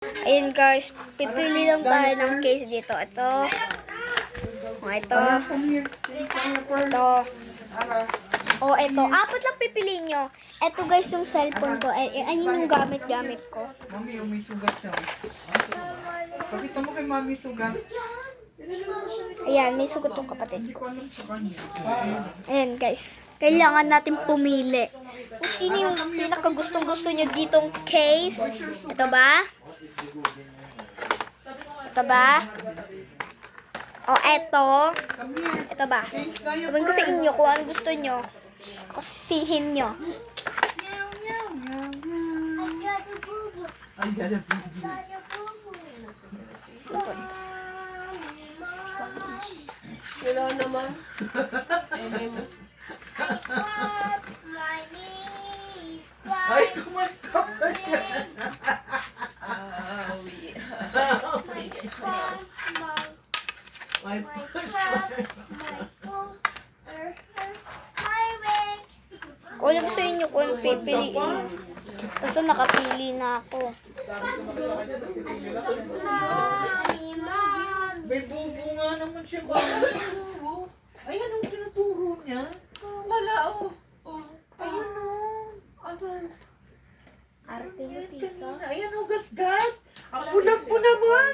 Ayun guys, pipili lang tayo ng case dito. Ito. Ito. O, ito. Apat lang pipiliin nyo. Ito guys, yung cellphone ko. Ayun yung gamit ko. Mami, may sugat siya. Pakita mo kay Mami sugat. Ayan, may sugat yung kapatid ko. Ayan guys, kailangan natin pumili. Kung sino yung pinakagustong-gusto nyo ditong case. Ito ba? Ito ba? O, eto. Ito ba? Sabihin ko sa inyo kung ano gusto nyo. Kusihin nyo. Ay, dada. Wala naman. Ay, kumanta pa siya. Ay, Kung alam ko sa inyo kung ano pipiliin. Basta nakapili na ako. may bubo nga naman siya. Ay, anong tinuturo niya? Wala, oh. Ayun o. Asan? Arte mo, tita. Ayan o, gasgas. Ang bulag mo naman.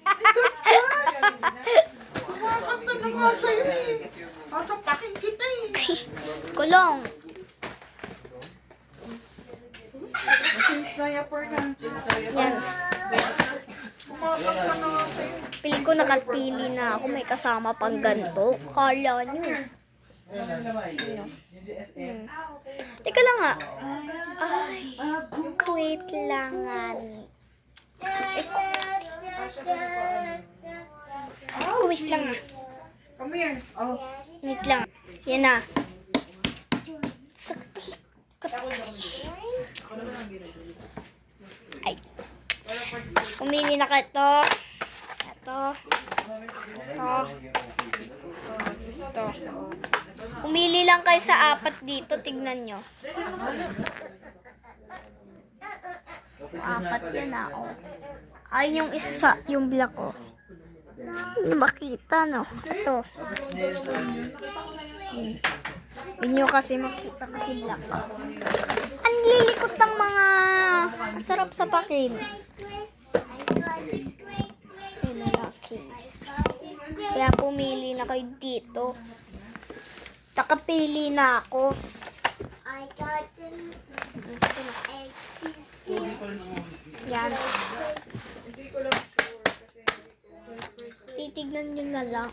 Gasgas. Kumakanta na nga sa'yo eh. Kasapakin kita eh. Kulong. Change na yapper na. Yan. Kumakanta na nga sa'yo. Pili ko nakapili na ako. May kasama pang ganito. Kala nyo. Teka lang nga. Ay. Wait lang nga. Wait lang nga. Come here. Oh. Wait lang. Yan na. Ay. Pumili na ka ito. Ito. Ito. Ito. Pumili lang kayo sa apat dito. Tignan nyo. Apat yan na. Oh. Ay, yung isa sa, yung black ko. Makita, no? Ito. Yun nyo kasi makita kasi black. Ang lilikot ng mga sarap sa pakin. Ayun na case. Kaya pumili na kayo dito. Nakapili na ako. Yan. Titignan nyo na lang.